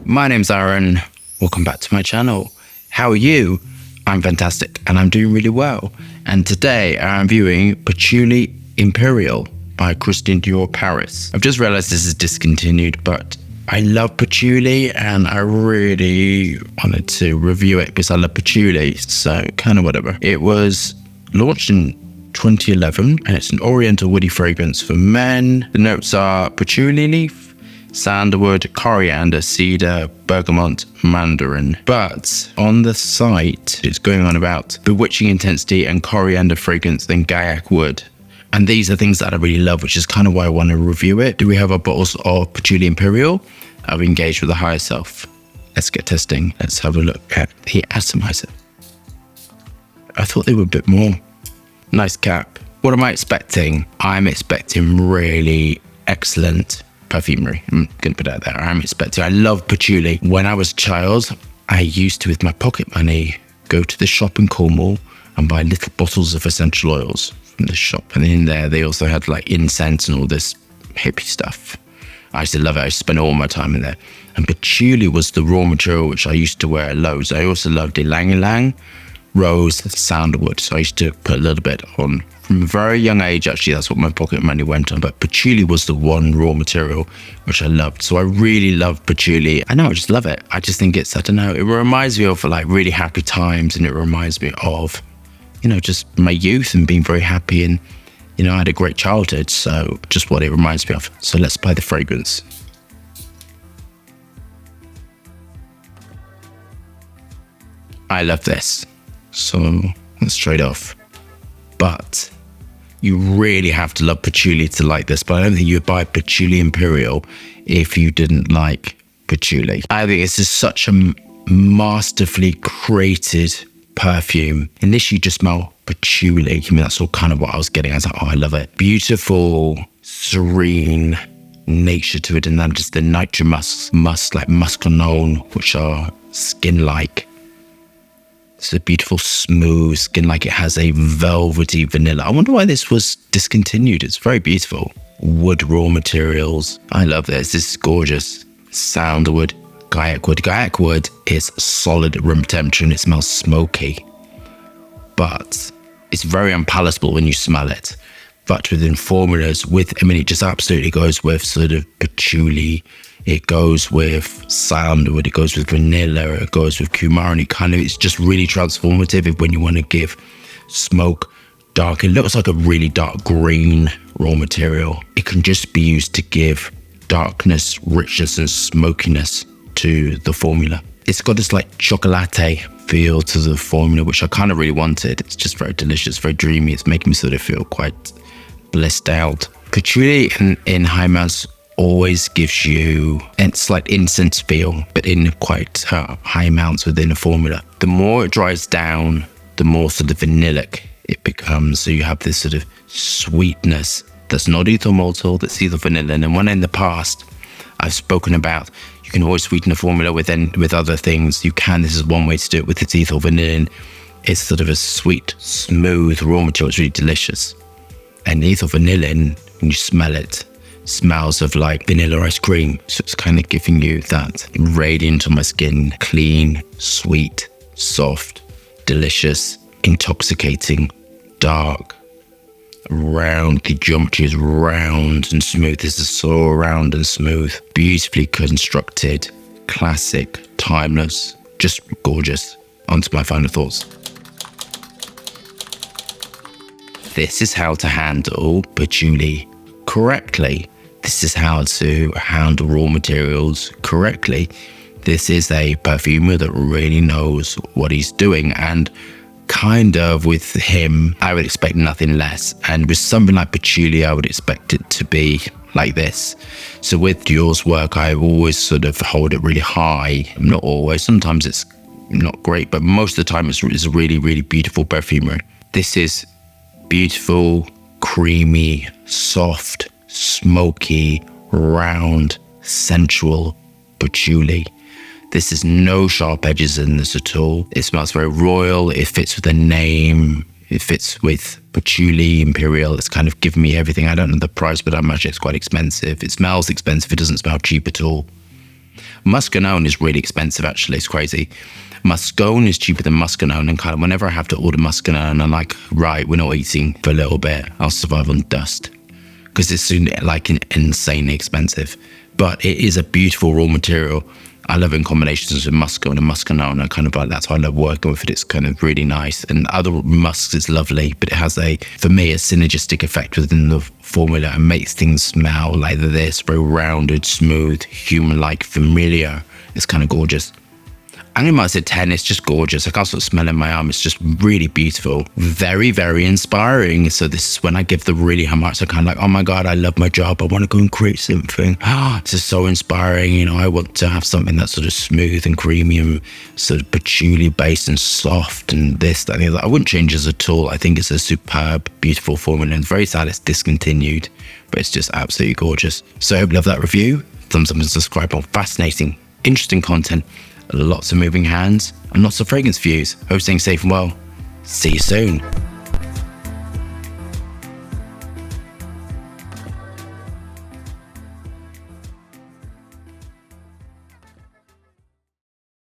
My name's Aaron. Welcome back to my channel. How are you? I'm fantastic and I'm doing really well. And today I'm viewing Patchouli Impérial by Christian Dior Paris. I've just realized this is discontinued, but I love patchouli and I really wanted to review it because I love patchouli, so kind of whatever. It was launched in 2011 and it's an oriental woody fragrance for men. The notes are patchouli leaf, sandalwood, coriander, cedar, bergamot, mandarin. But on the site, it's going on about bewitching intensity and coriander fragrance, then gaiac wood. And these are things that I really love, which is kind of why I want to review it. Do we have our bottles of Patchouli Imperial? I've engaged with the higher self. Let's get testing. Let's have a look at the atomizer. I thought they were a bit more. Nice cap. What am I expecting? I'm expecting really excellent perfumery. I'm going to put it out there. I love patchouli. When I was a child, I used to, with my pocket money, go to the shop in Cornwall and buy little bottles of essential oils from the shop. And in there, they also had like incense and all this hippie stuff. I used to love it. I used to spend all my time in there. And patchouli was the raw material which I used to wear loads. I also loved ylang ylang, rose, sandalwood. So I used to put a little bit on. From a very young age, actually, that's what my pocket money went on. But patchouli was the one raw material which I loved. So I really love patchouli. I know, I just love it. I just think it's, I don't know, it reminds me of like really happy times, and it reminds me of, you know, just my youth and being very happy, and, you know, I had a great childhood. So just what it reminds me of. So let's apply the fragrance. I love this. So let's trade off. But you really have to love patchouli to like this. But I don't think you would buy Patchouli Imperial if you didn't like patchouli. I think this is such a masterfully created perfume. Initially, you just smell patchouli. I mean, that's all kind of what I was getting. I was like, oh, I love it. Beautiful, serene nature to it. And then just the nitro musk like muscanone, which are skin-like. It's a beautiful, smooth skin, like it has a velvety vanilla. I wonder why this was discontinued. It's very beautiful. Wood raw materials. I love this. This is gorgeous. Sandalwood, gaiac wood. Gaiac wood is solid room temperature and it smells smoky. But it's very unpalatable when you smell it. But within formulas, I mean, it just absolutely goes with sort of patchouli. It goes with sandalwood, it goes with vanilla, it goes with coumarin. It's just really transformative when you want to give smoke, dark. It looks like a really dark green raw material. It can just be used to give darkness, richness, and smokiness to the formula. It's got this like chocolate feel to the formula, which I kind of really wanted. It's just very delicious, very dreamy. It's making me sort of feel quite blissed out. Patchouli in high amounts always gives you a slight incense feel, but in quite high amounts within a formula. The more it dries down, the more sort of vanillic it becomes. So you have this sort of sweetness that's not ethyl maltol, that's ethyl vanillin. And when in the past I've spoken about, you can always sweeten a formula with other things. You can. This is one way to do it with its ethyl vanillin. It's sort of a sweet, smooth raw material. It's really delicious. And ethyl vanillin, when you smell it, smells of like vanilla ice cream. So it's kind of giving you that radiant on my skin, clean, sweet, soft, delicious, intoxicating, dark, round. The geometry is round and smooth. This is so round and smooth, beautifully constructed, classic, timeless, just gorgeous. On to my final thoughts. This is how to handle patchouli correctly. This is how to handle raw materials correctly. This is a perfumer that really knows what he's doing, and kind of with him, I would expect nothing less. And with something like patchouli, I would expect it to be like this. So with Dior's work, I always sort of hold it really high. Not always, sometimes it's not great, but most of the time it's a really, really beautiful perfumer. This is beautiful, creamy, soft, smoky, round, sensual patchouli. This is no sharp edges in this at all. It smells very royal. It fits with the name. It fits with Patchouli Imperial. It's kind of given me everything. I don't know the price, but I imagine it's quite expensive. It smells expensive. It doesn't smell cheap at all. Muscanone is really expensive, actually. It's crazy. Muscone is cheaper than Muscanone, and kind of whenever I have to order Muscanone, I'm like, right, we're not eating for a little bit. I'll survive on dust. Because it's like insanely expensive. But it is a beautiful raw material. I love it in combinations with Muscone and Muscanone. I kind of like, that's why I love working with it. It's kind of really nice. And other musks is lovely, but it has for me, a synergistic effect within the formula and makes things smell like this, very rounded, smooth, human-like, familiar. It's kind of gorgeous. I think it's a 10. It's just gorgeous. I can't stop smelling my arm. It's just really beautiful. Very, very inspiring. So this is when I give the really high marks. I'm kind of like, oh my God, I love my job. I want to go and create something. This is so inspiring. You know, I want to have something that's sort of smooth and creamy and sort of patchouli based and soft and this, that, and the other. I wouldn't change this at all. I think it's a superb, beautiful formula. And it's very sad it's discontinued, but it's just absolutely gorgeous. So I hope you love that review. Thumbs up and subscribe on fascinating, interesting content. Lots of moving hands and lots of fragrance views. Hope you're staying safe and well. See you soon.